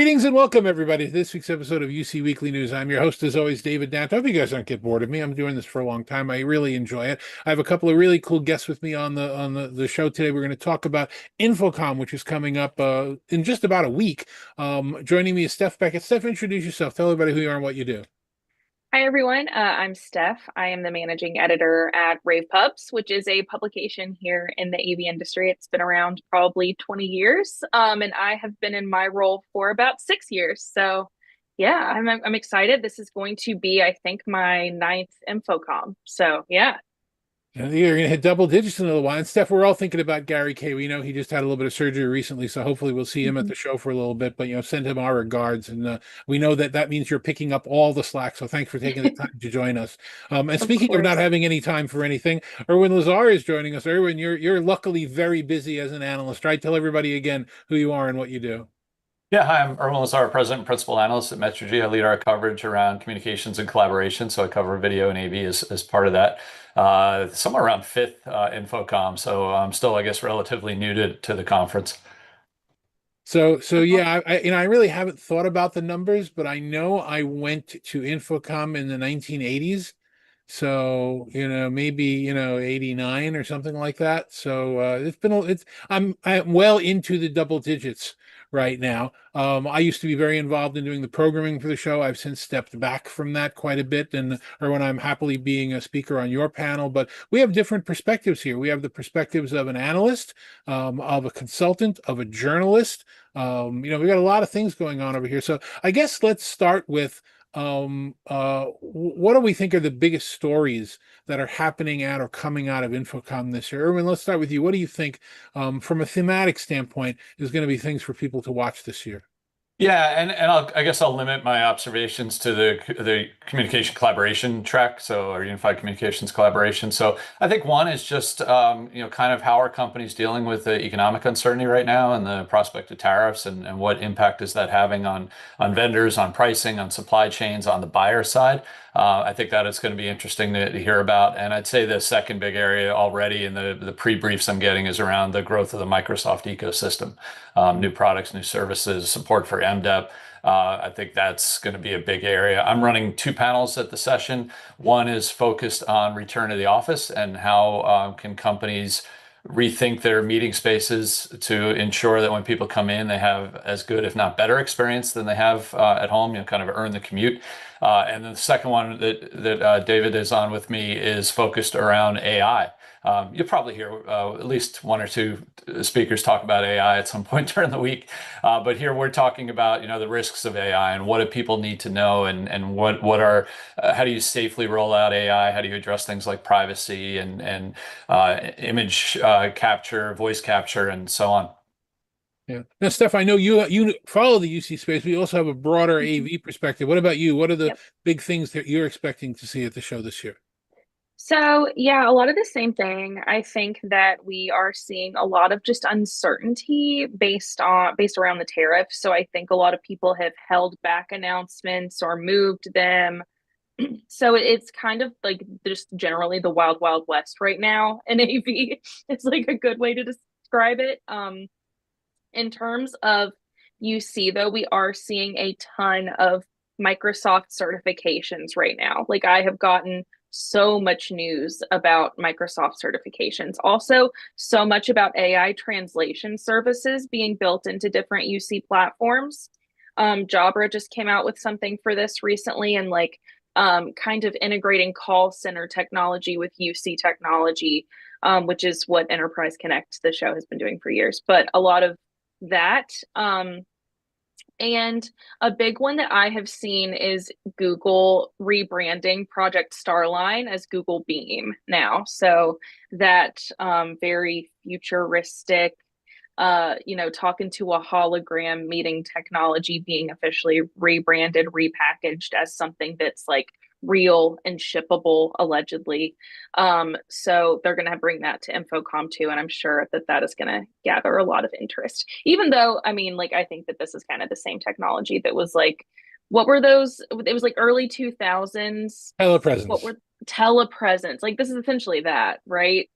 Greetings and welcome, everybody, to this week's episode of UC Weekly News. I'm your host, as always, David Dant. I hope you guys don't get bored of me. I'm doing this for a long time. I really enjoy it. I have a couple of really cool guests with me on the show today. We're going to talk about InfoComm, which is coming up in just about a week. Joining me is Steph Beckett. Steph, introduce yourself. Tell everybody who you are and what you do. Hi, everyone. I'm Steph. I am the managing editor at rAVe, which is a publication here in the AV industry. It's been around probably 20 years, and I have been in my role for about 6 years. So, yeah, I'm excited. This is going to be, I think, my ninth InfoComm. So, yeah. You're going to hit double digits in a little while. And Steph, we're all thinking about Gary Kay. We know he just had a little bit of surgery recently, so hopefully we'll see him at Mhm. the show for a little bit. But send him our regards, and we know that that means you're picking up all the slack. So thanks for taking the time to join us. And Of speaking of not course. having any time for anything, Irwin Lazar is joining us. Irwin, you're luckily very busy as an analyst, right? Tell everybody again who you are and what you do. Yeah, hi, I'm Irwin Lazar, President and Principal Analyst at Metrigy. I lead our coverage around communications and collaboration, so I cover video and AV as part of that. Somewhere around fifth InfoComm, so I'm still, I guess, relatively new to the conference. So yeah, I really haven't thought about the numbers, but I know I went to InfoComm in the 1980s. So, maybe, 89 or something like that. So, I'm well into the double digits right now. I used to be very involved in doing the programming for the show. I've since stepped back from that quite a bit, or when I'm happily being a speaker on your panel, but we have different perspectives here. We have the perspectives of an analyst, of a consultant, of a journalist. We got a lot of things going on over here. So I guess let's start with what do we think are the biggest stories that are happening at or coming out of InfoComm this year? Irwin, let's start with you. What do you think, from a thematic standpoint, is going to be things for people to watch this year? Yeah, and I guess I'll limit my observations to the communication collaboration track, so our unified communications collaboration. So I think one is just kind of how are companies dealing with the economic uncertainty right now and the prospect of tariffs and what impact is that having on vendors, on pricing, on supply chains, on the buyer side. I think that is going to be interesting to hear about. And I'd say the second big area already in the pre-briefs I'm getting is around the growth of the Microsoft ecosystem, new products, new services, support for MDEP. I think that's going to be a big area. I'm running two panels at the session. One is focused on return to the office and how can companies rethink their meeting spaces to ensure that when people come in, they have as good, if not better, experience than they have at home, kind of earn the commute. And then the second one that David is on with me is focused around AI. You'll probably hear at least one or two speakers talk about AI at some point during the week. But here we're talking about, the risks of AI and what do people need to know and how do you safely roll out AI? How do you address things like privacy and image capture, voice capture, and so on. Yeah. Now, Steph, I know you follow the UC space, but you also have a broader Mhm. AV perspective. What about you? What are the Yep. big things that you're expecting to see at the show this year? So, yeah, a lot of the same thing. I think that we are seeing a lot of just uncertainty based around the tariffs. So I think a lot of people have held back announcements or moved them. So it's kind of like just generally the wild, wild west right now in AV. It's like a good way to describe it. In terms of UC, though, we are seeing a ton of Microsoft certifications right now. Like I have gotten so much news about Microsoft certifications. Also, so much about AI translation services being built into different UC platforms. Jabra just came out with something for this recently, and like kind of integrating call center technology with UC technology, which is what Enterprise Connect, the show, has been doing for years. But a lot of that. And a big one that I have seen is Google rebranding Project Starline as Google Beam now. So that very futuristic, talking to a hologram meeting technology being officially rebranded, repackaged as something that's like real and shippable, allegedly. So they're going to bring that to InfoComm too, and I'm sure that that is going to gather a lot of interest. Even though, I mean, like I think that this is kind of the same technology that was like, what were those? It was like early 2000s. What Telepresence. were telepresence? Like this is essentially that, right?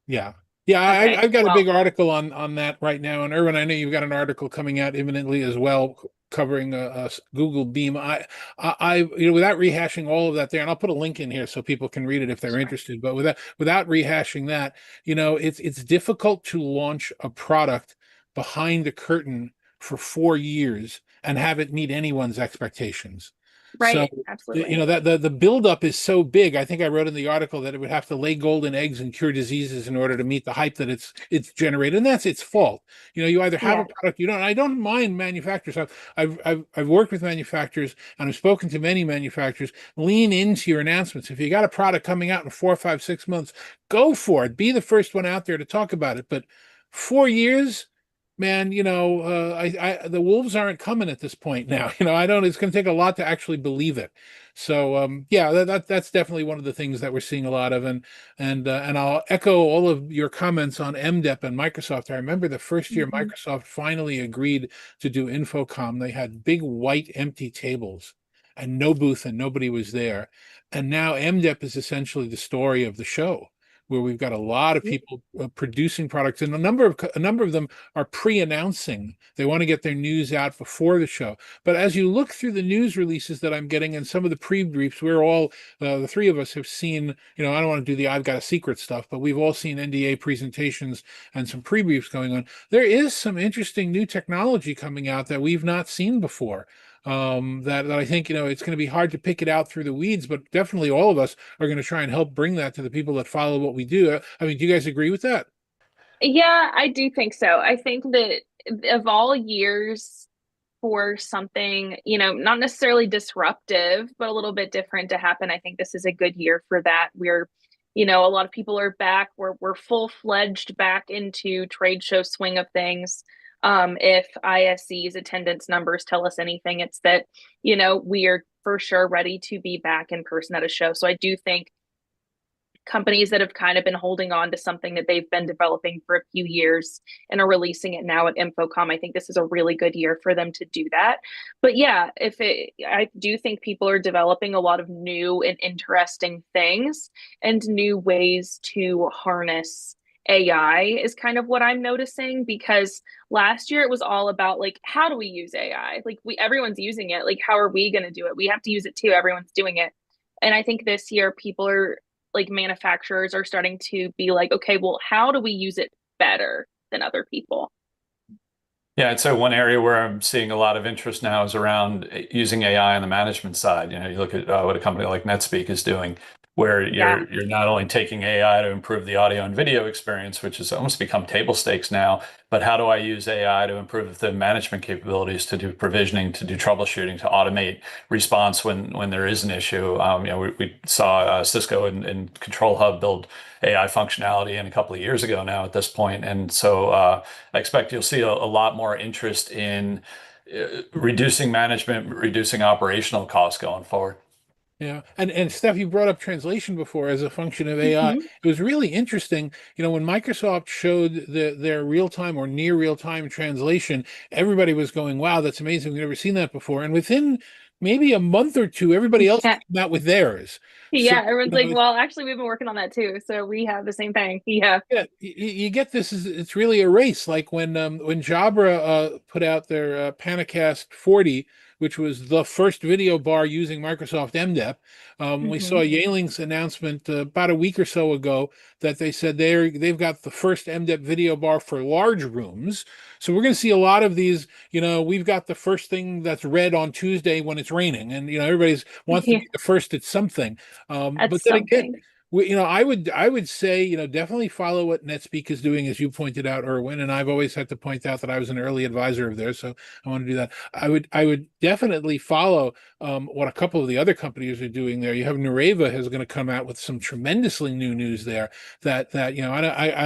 Yeah. Yeah, Okay, I've got a big well, article on that right now. And Irwin, I know you've got an article coming out imminently as well. covering a Google Beam. Without rehashing all of that there, and I'll put a link in here so people can read it if they're Sure. interested. But without rehashing that, it's difficult to launch a product behind the curtain for 4 years and have it meet anyone's expectations. So, Right. Absolutely. that the buildup is so big. I think I wrote in the article that it would have to lay golden eggs and cure diseases in order to meet the hype that it's generated, and that's its fault. You either have a Yeah. product you don't. I don't mind manufacturers. I've worked with manufacturers and I've spoken to many manufacturers. Lean into your announcements. If you got a product coming out in 4, 5, 6 months, go for it. Be the first one out there to talk about it. But 4 years, man, the wolves aren't coming at this point now. I don't. It's going to take a lot to actually believe it. So, yeah, that's definitely one of the things that we're seeing a lot of, and I'll echo all of your comments on MDEP and Microsoft. I remember the first year Mhm. Microsoft finally agreed to do InfoComm. They had big white empty tables and no booth, and nobody was there. And now MDEP is essentially the story of the show, where we've got a lot of Yeah. people producing products, and a number of them are pre-announcing. They want to get their news out before the show. But as you look through the news releases that I'm getting and some of the pre-briefs, we're all the three of us have seen. I don't want to do the "I've got a secret" stuff, but we've all seen NDA presentations and some pre-briefs going on. There is some interesting new technology coming out that we've not seen before. That I think it's going to be hard to pick it out through the weeds, but definitely all of us are going to try and help bring that to the people that follow what we do. I mean, do you guys agree with that? Yeah, I do think so. I think that of all years for something, not necessarily disruptive, but a little bit different to happen, I think this is a good year for that. A lot of people are back. We're full-fledged back into trade show swing of things. If ISC's attendance numbers tell us anything, it's that, we are for sure ready to be back in person at a show. So I do think companies that have kind of been holding on to something that they've been developing for a few years and are releasing it now at InfoComm. I think this is a really good year for them to do that. But yeah, I do think people are developing a lot of new and interesting things and new ways to harness AI is kind of what I'm noticing, because last year it was all about like, how do we use AI? Like everyone's using it. Like, how are we going to do it? We have to use it too. Everyone's doing it. And I think this year people are like manufacturers are starting to be like, okay, well, how do we use it better than other people? Yeah, I'd say one area where I'm seeing a lot of interest now is around using AI on the management side. You look at what a company like NetSpeak is doing, where Yeah. you're not only taking AI to improve the audio and video experience, which has almost become table stakes now, but how do I use AI to improve the management capabilities, to do provisioning, to do troubleshooting, to automate response when there is an issue. We saw Cisco and Control Hub build AI functionality in a couple of years ago now at this point, and so I expect you'll see a lot more interest in reducing management, reducing operational costs going forward. Yeah. And Steph, you brought up translation before as a function of AI. Hmm. It was really interesting. When Microsoft showed their real-time or near real-time translation, everybody was going, wow, that's amazing. We've never seen that before. And within maybe a month or two, everybody else Yeah. came out with theirs. So, Yeah. Everyone's like, well, actually, we've been working on that too. So we have the same thing. Yeah. yeah, you get this. It's really a race. Like when Jabra put out their Panicast 40, which was the first video bar using Microsoft MDEP. We saw Hmm. Yealing's announcement about a week or so ago that they said they've got the first MDEP video bar for large rooms. So we're going to see a lot of these. We've got the first thing that's red on Tuesday when it's raining, and everybody's wants to Yeah. be the first at something. But That's then again, something. I would say, definitely follow what NetSpeak is doing, as you pointed out, Irwin. And I've always had to point out that I was an early advisor of theirs, so I want to do that. I would definitely follow what a couple of the other companies are doing there. You have rAVe is going to come out with some tremendously new news there. I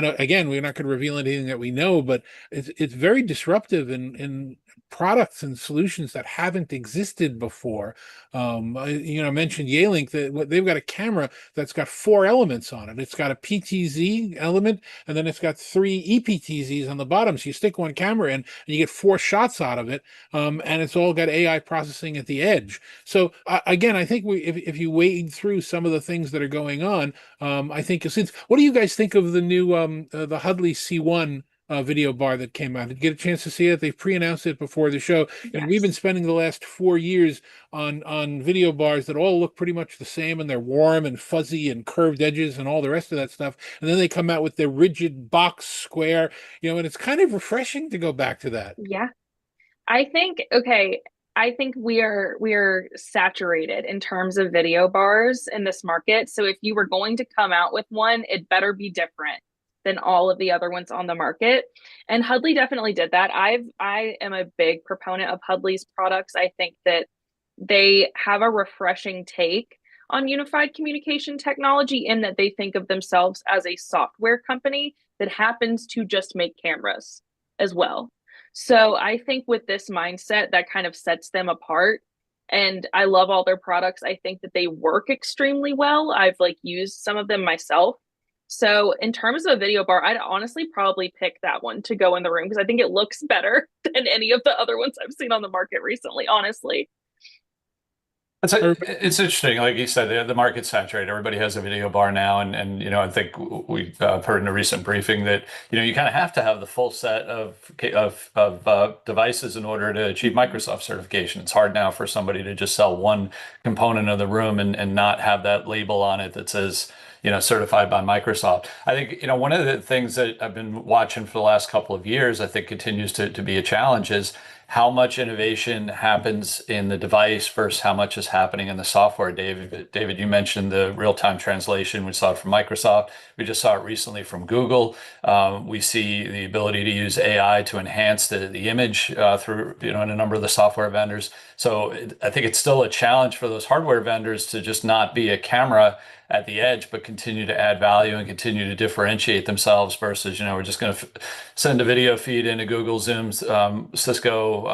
don't. Again, we're not going to reveal anything that we know, but it's very disruptive in products and solutions that haven't existed before. I mentioned Yealink, that they've got a camera that's got four elements on it. It's got a PTZ element, and then it's got three EPTZs on the bottom. So you stick one camera in, and you get four shots out of it, and it's all got AI processing at the edge. So again, I think if you wade through some of the things that are going on, I think what do you guys think of the new the Hudley C1 video bar that came out. Did you get a chance to see it? They pre-announced it before the show. And we've been Yes. spending the last 4 years on video bars that all look pretty much the same, and they're warm and fuzzy and curved edges and all the rest of that stuff. And then they come out with their rigid box square, and it's kind of refreshing to go back to that. Yeah. I think okay, I think we are saturated in terms of video bars in this market. So if you were going to come out with one, it better be different than all of the other ones on the market. And Hudley definitely did that. I am a big proponent of Hudley's products. I think that they have a refreshing take on unified communication technology in that they think of themselves as a software company that happens to just make cameras as well. So I think with this mindset, that kind of sets them apart. And I love all their products. I think that they work extremely well. I've like used some of them myself. So in terms of a video bar, I'd honestly probably pick that one to go in the room because I think it looks better than any of the other ones I've seen on the market recently, honestly. It's interesting, like you said, the market's saturated. Everybody has a video bar now, and I think we've heard in a recent briefing that you kind of have to have the full set of devices in order to achieve Microsoft certification. It's hard now for somebody to just sell one component of the room and not have that label on it that says certified by Microsoft. I think one of the things that I've been watching for the last couple of years, I think continues to be a challenge is how much innovation happens in the device versus how much is happening in the software. David, you mentioned the real-time translation. We saw it from Microsoft. We just saw it recently from Google. We see the ability to use AI to enhance the image through in a number of the software vendors. So I think it's still a challenge for those hardware vendors to just not be a camera at the edge, but continue to add value and continue to differentiate themselves versus, we're just going to send a video feed into Google, Zoom, Cisco,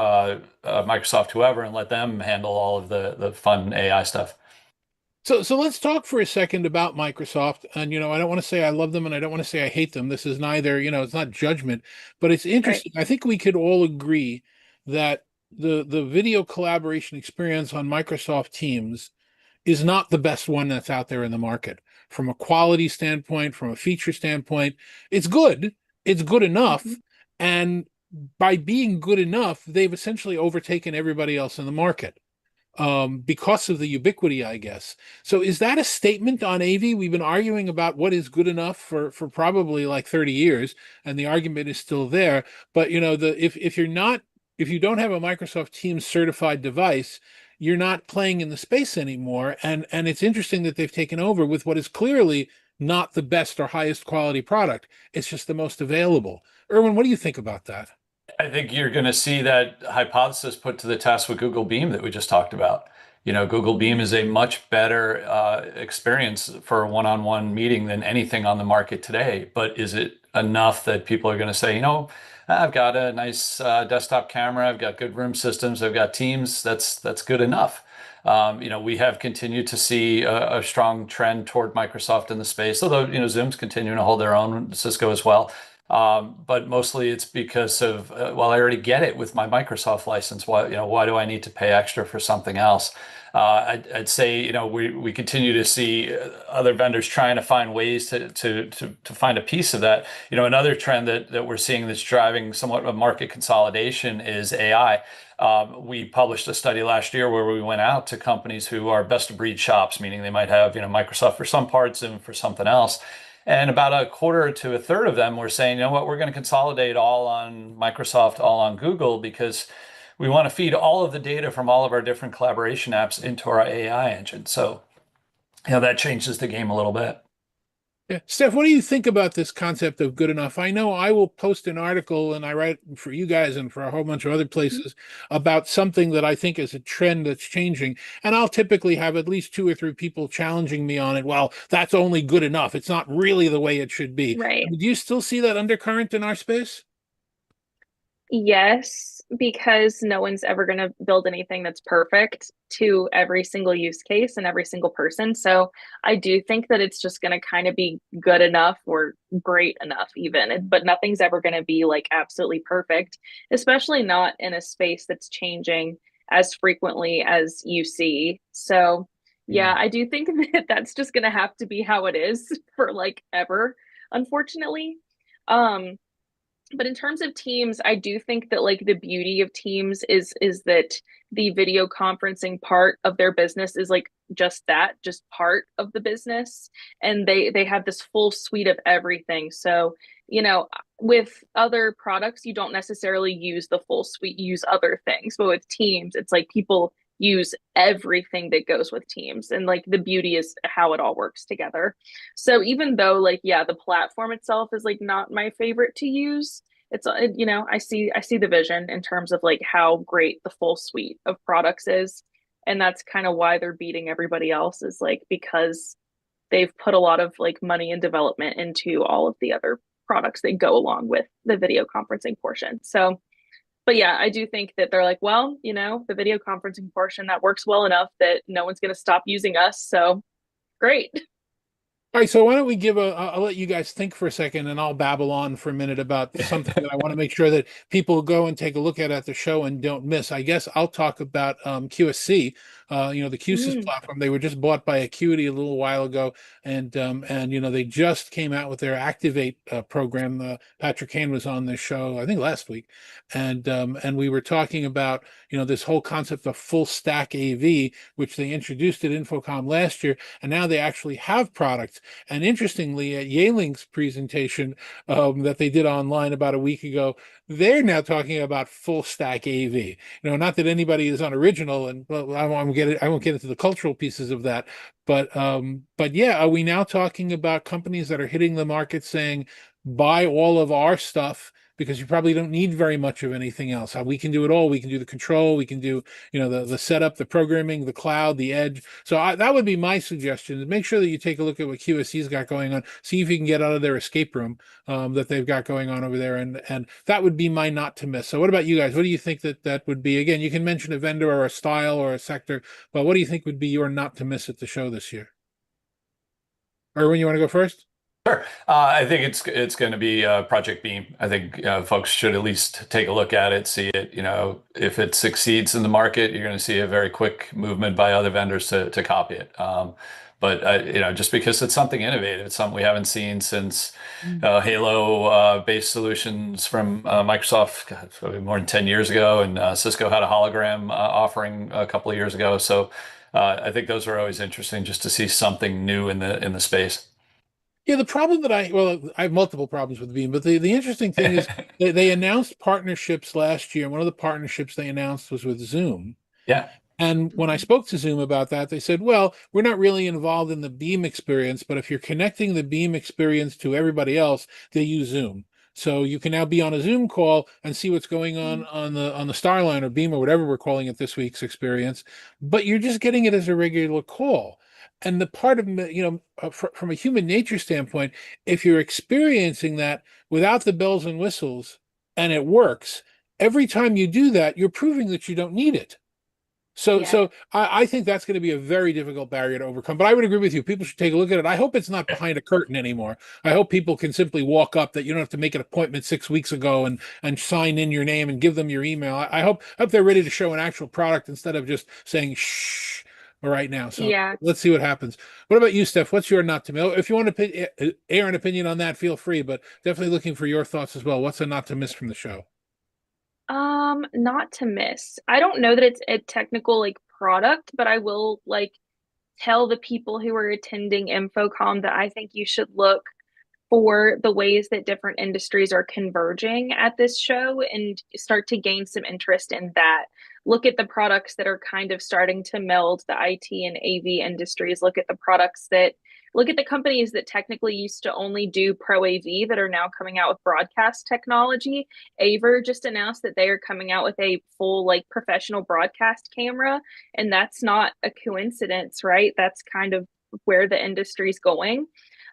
Microsoft, whoever, and let them handle all of the fun AI stuff. So let's talk for a second about Microsoft. And I don't want to say I love them and I don't want to say I hate them. This is neither, it's not judgment, but it's Right. interesting. I think we could all agree that the video collaboration experience on Microsoft Teams is not the best one that's out there in the market. From a quality standpoint, from a feature standpoint, it's good. It's good enough. Mm-hmm. And by being good enough, they've essentially overtaken everybody else in the market because of the ubiquity, I guess. So is that a statement on AV? We've been arguing about what is good enough for probably like 30 years, and the argument is still there. But if you don't have a Microsoft Teams certified device, you're not playing in the space anymore. And it's interesting that they've taken over with what is clearly not the best or highest quality product. It's just the most available. Irwin, what do you think about that? I think you're going to see that hypothesis put to the test with Google Beam that we just talked about. Google Beam is a much better experience for a one-on-one meeting than anything on the market today. But is it enough that people are going to say, I've got a nice desktop camera, I've got good room systems, I've got Teams, that's good enough. We have continued to see a strong trend toward Microsoft in the space, although, Zoom's continuing to hold their own, Cisco as well. But mostly it's because of, well, I already get it with my Microsoft license. Why do I need to pay extra for something else? I'd say, we continue to see other vendors trying to find ways to find a piece of that. Another trend that we're seeing that's driving somewhat of market consolidation is AI. We published a study last year where we went out to companies who are best of breed shops, meaning they might have, Microsoft for some parts and for something else. And about a quarter to a third of them were saying, we're going to consolidate all on Microsoft, all on Google, because we want to feed all of the data from all of our different collaboration apps into our AI engine. So, that changes the game a little bit. Yeah. Steph, what do you think about this concept of good enough? I know I will post an article and I write for you guys and for a whole bunch of other places about something that I think is a trend that's changing. And I'll typically have at least two or three people challenging me on it. Well, that's only good enough. It's not really the way it should be. Right. Do you still see that undercurrent in our space? Yes, because no one's ever going to build anything that's perfect to every single use case and every single person. So I do think that it's just going to kind of be good enough or great enough, even, but nothing's ever going to be like absolutely perfect, especially not in a space that's changing as frequently as you see. So yeah, I do think that that's just going to have to be how it is for like ever, unfortunately. Um, But in terms of Teams, I do think that like the beauty of Teams is that the video conferencing part of their business is like just that, just part of the business. And they have this full suite of everything. So, you know, with other products, you don't necessarily use the full suite, you use other things. But with Teams, it's like people use everything that goes with Teams. And like the beauty is how it all works together. So even though like yeah, the platform itself is like not my favorite to use, it's you know, I see the vision in terms of like how great the full suite of products is. And that's kind of why they're beating everybody else is like because they've put a lot of like money and development into all of the other products that go along with the video conferencing portion. So but yeah, I do think that they're like, well, you know, the video conferencing portion that works well enough that no one's going to stop using us. So great. All right, so why don't we give I'll let you guys think for a second and I'll babble on for a minute about something that I want to make sure that people go and take a look at the show and don't miss. I guess I'll talk about QSC, you know, the QSys Mm, platform. They were just bought by Acuity a little while ago, and you know, they just came out with their Activate program. Patrick Kane was on this show, I think last week, and we were talking about, you know, this whole concept of full stack AV, which they introduced at InfoComm last year, and now they actually have products. And interestingly, at Yealing's presentation that they did online about a week ago, they're now talking about full stack AV. You know, not that anybody is unoriginal, and well, I won't get into the cultural pieces of that, but yeah, are we now talking about companies that are hitting the market saying, buy all of our stuff because you probably don't need very much of anything else. We can do it all. We can do the control. We can do, you know, the setup, the programming, the cloud, the edge. So that would be my suggestion. Make sure that you take a look at what QSC's got going on. See if you can get out of their escape room that they've got going on over there, and that would be my not to miss. So what about you guys? What do you think that would be? Again, you can mention a vendor or a style or a sector, but what do you think would be your not to miss at the show this year? Irwin, you want to go first? Sure. I think it's going to be Project Beam. I think folks should at least take a look at it, see it. You know, if it succeeds in the market, you're going to see a very quick movement by other vendors to copy it. But you know, just because it's something innovative, it's something we haven't seen since Halo based solutions from Microsoft, God, it's probably more than 10 years ago, and Cisco had a hologram offering a couple of years ago. So I think those are always interesting, just to see something new in the space. Yeah, the problem that I have multiple problems with Veeam, but the interesting thing is they announced partnerships last year. And one of the partnerships they announced was with Zoom. Yeah. And when I mm, spoke to Zoom about that, they said, well, we're not really involved in the Beam experience, but if you're connecting the Beam experience to everybody else, they use Zoom. So you can now be on a Zoom call and see what's going mm. on the Starline or Beam or whatever we're calling it this week's experience, but you're just getting it as a regular call. And the part of, you know, from a human nature standpoint, if you're experiencing that without the bells and whistles and it works, every time you do that, you're proving that you don't need it. So, Yeah. I think that's going to be a very difficult barrier to overcome. But I would agree with you. People should take a look at it. I hope it's not behind a curtain anymore. I hope people can simply walk up, that you don't have to make an appointment 6 weeks ago and sign in your name and give them your email. I hope they're ready to show an actual product instead of just saying shh right now. So Yeah. let's see what happens. What about you, Steph? What's your not to miss? If you want to air an opinion on that, feel free. But definitely looking for your thoughts as well. What's a not to miss from the show? Not to miss. I don't know that it's a technical like product, but I will like tell the people who are attending InfoComm that I think you should look for the ways that different industries are converging at this show and start to gain some interest in that. Look at the products that are kind of starting to meld the IT and AV industries. Look at the companies that technically used to only do pro AV that are now coming out with broadcast technology. Aver just announced that they are coming out with a full like professional broadcast camera, and that's not a coincidence, right? That's kind of where the industry's going.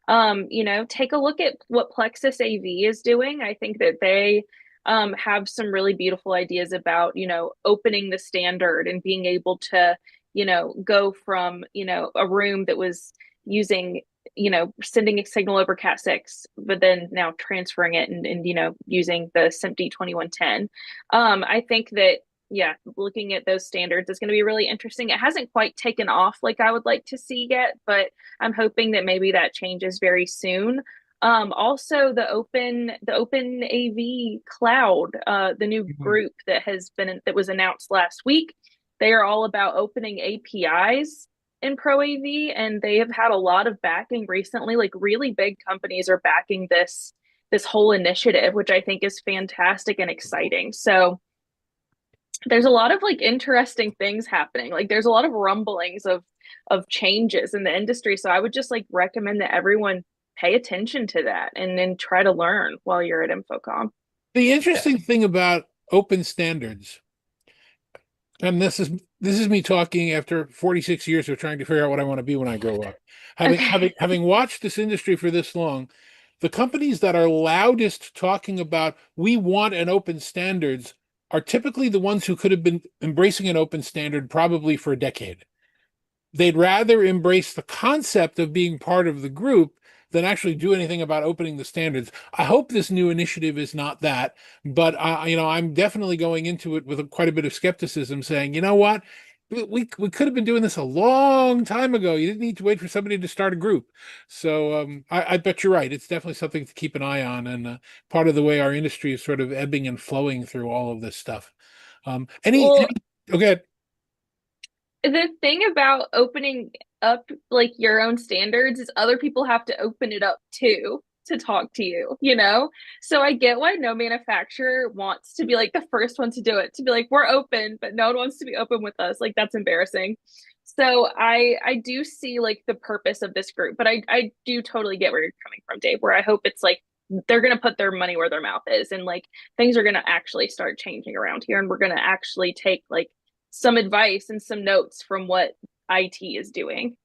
You know, take a look at what Plexus AV is doing. I think that they have some really beautiful ideas about, you know, opening the standard and being able to, you know, go from, you know, a room that was using, you know, sending a signal over Cat6, but then now transferring it and you know, using the SIMD 2110. I think that yeah, looking at those standards is going to be really interesting. It hasn't quite taken off like I would like to see yet, but I'm hoping that maybe that changes very soon. Also the open AV cloud, the new Mhm. group that was announced last week. They are all about opening APIs in Pro AV, and they have had a lot of backing recently. Like really big companies are backing this whole initiative, which I think is fantastic and exciting. So there's a lot of like interesting things happening. Like there's a lot of rumblings of changes in the industry. So I would just like recommend that everyone pay attention to that and then try to learn while you're at InfoComm. The Yeah. interesting thing about open standards, and this is me talking after 46 years of trying to figure out what I want to be when I grow up. Having having Okay. having watched this industry for this long, the companies that are loudest talking about we want an open standards are typically the ones who could have been embracing an open standard probably for a decade. They'd rather embrace the concept of being part of the group than actually do anything about opening the standards. I hope this new initiative is not that, but I'm definitely going into it with quite a bit of skepticism, saying, you know what, we could have been doing this a long time ago. You didn't need to wait for somebody to start a group. So I bet you're right. It's definitely something to keep an eye on, and part of the way our industry is sort of ebbing and flowing through all of this stuff. Well, Okay. the thing about opening up like your own standards is other people have to open it up too to talk to you. So I get why no manufacturer wants to be like the first one to do it, to be like, we're open, but no one wants to be open with us. Like that's embarrassing. So I do see like the purpose of this group, but I do totally get where you're coming from, Dave, where I hope it's like they're gonna put their money where their mouth is and like things are gonna actually start changing around here and we're gonna actually take like some advice and some notes from what IT is doing.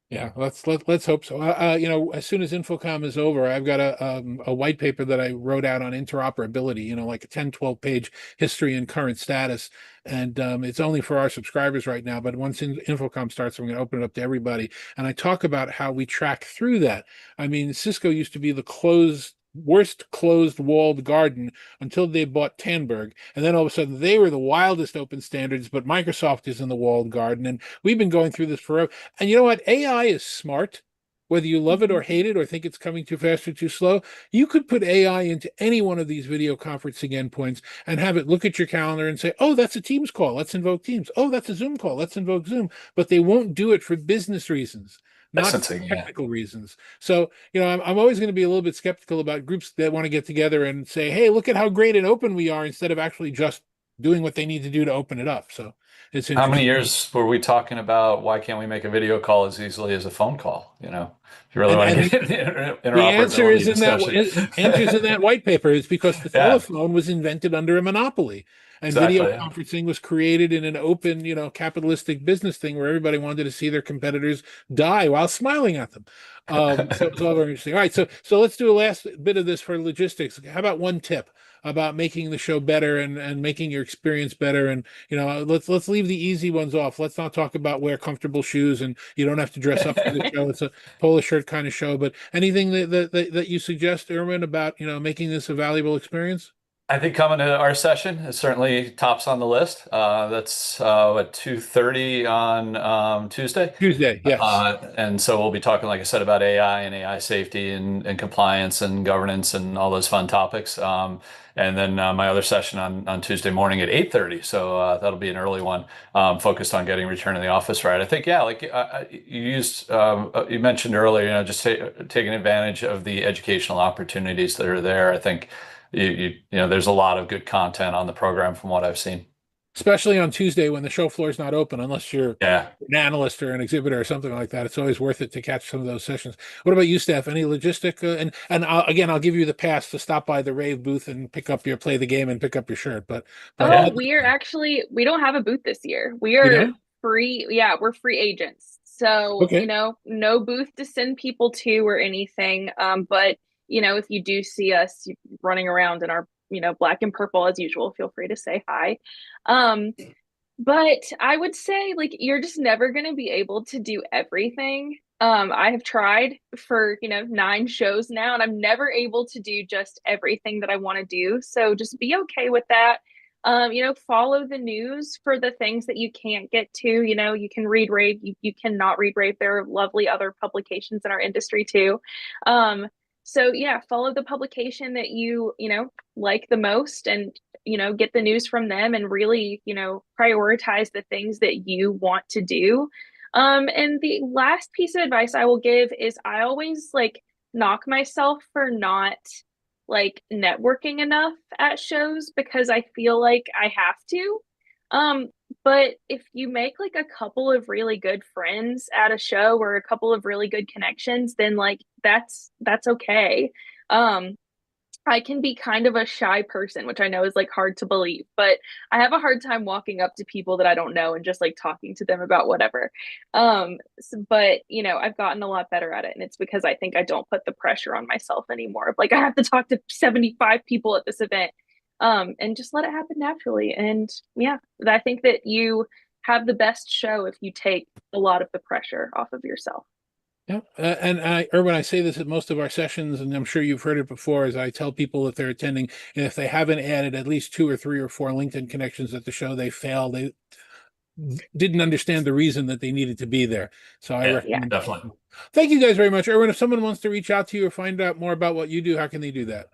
Yeah, let's hope so. As soon as InfoComm is over, I've got a white paper that I wrote out on interoperability, like a 10, 12 page history and current status. And it's only for our subscribers right now, but once InfoComm starts, I'm going to open it up to everybody. And I talk about how we track through that. I mean, Cisco used to be the worst closed walled garden until they bought Tandberg. And then all of a sudden they were the wildest open standards, but Microsoft is in the walled garden. And we've been going through this forever. And you know what? AI is smart. Whether you love it or hate it or think it's coming too fast or too slow, you could put AI into any one of these video conferencing endpoints and have it look at your calendar and say, oh, that's a Teams call. Let's invoke Teams. Oh, that's a Zoom call. Let's invoke Zoom. But they won't do it for business reasons, not for Licensing, yeah. technical reasons. So, I'm always going to be a little bit skeptical about groups that want to get together and say, hey, look at how great and open we are instead of actually just doing what they need to do to open it up. So it's How many interesting. years were we talking about why can't we make a video call as easily as a phone call? If you really And want to and get into The answer interoperability is in that discussion. answers in that white paper is because the Yeah, telephone was invented under a monopoly, and video exactly. Yeah. conferencing was created in an open, capitalistic business thing where everybody wanted to see their competitors die while smiling at them. So it's all very interesting. All right, so let's do a last bit of this for logistics. How about one tip about making the show better and making your experience better? And let's leave the easy ones off. Let's not talk about wear comfortable shoes and you don't have to dress up for the show. It's a polo shirt kind of show, but anything that you suggest, Irwin, about making this a valuable experience? I think coming to our session is certainly tops on the list. That's what 2:30 on Tuesday. Tuesday, yes. And so we'll be talking, like I said, about AI and AI safety and compliance and governance and all those fun topics. And then my other session on Tuesday morning at 8:30. So that'll be an early one, focused on getting return to the office right. I think, yeah, like you mentioned earlier, just taking advantage of the educational opportunities that are there. I think there's a lot of good content on the program from what I've seen. Especially on Tuesday when the show floor is not open, unless you're Yeah. an analyst or an exhibitor or something like that. It's always worth it to catch some of those sessions. What about you, Steph? Any logistic? And again, I'll give you the pass to stop by the rAVe booth and play the game and pick up your shirt. But Oh, we don't have a booth this year. We you are know, free. Yeah, we're free agents. So, okay. no booth to send people to or anything. But, if you do see us running around in our, black and purple as usual, feel free to say hi. Um, but I would say like you're just never going to be able to do everything. I have tried for, 9 shows now, and I'm never able to do just everything that I want to do. So just be okay with that. Follow the news for the things that you can't get to. You can read rAVe, you cannot read rAVe. There are lovely other publications in our industry too. Um, So yeah, follow the publication that you know, like the most, and, you know, get the news from them, and really, you know, prioritize the things that you want to do. And the last piece of advice I will give is I always like knock myself for not like networking enough at shows because I feel like I have to. Um, but if you make like a couple of really good friends at a show or a couple of really good connections, then like that's okay. Um, I can be kind of a shy person, which I know is like hard to believe, but I have a hard time walking up to people that I don't know and just like talking to them about whatever. But you know, I've gotten a lot better at it, and it's because I think I don't put the pressure on myself anymore. Like I have to talk to 75 people at this event, and just let it happen naturally. And yeah, I think that you have the best show if you take a lot of the pressure off of yourself. Yeah, and Irwin, I say this at most of our sessions, and I'm sure you've heard it before, as I tell people if they're attending, and if they haven't added at least 2 or 3 or 4 LinkedIn connections at the show, they failed. They didn't understand the reason that they needed to be there. So I Yeah, recommend. definitely. Thank you guys very much. Irwin, if someone wants to reach out to you or find out more about what you do, how can they do that?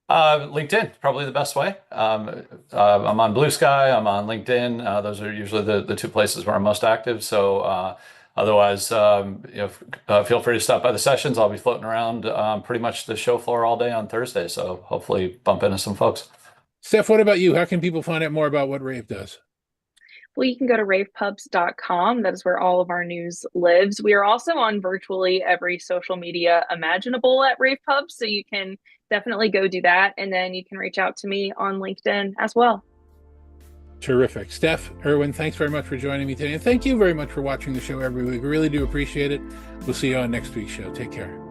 LinkedIn, probably the best way. I'm on Blue Sky, I'm on LinkedIn. Those are usually the two places where I'm most active. So otherwise, you know, feel free to stop by the sessions. I'll be floating around pretty much the show floor all day on Thursday. So hopefully bump into some folks. Steph, what about you? How can people find out more about what rAVe does? Well, you can go to ravepubs.com. That is where all of our news lives. We are also on virtually every social media imaginable at Rave Pubs, so you can definitely go do that. And then you can reach out to me on LinkedIn as well. Terrific. Steph, Irwin, thanks very much for joining me today. And thank you very much for watching the show every week. We really do appreciate it. We'll see you on next week's show. Take care.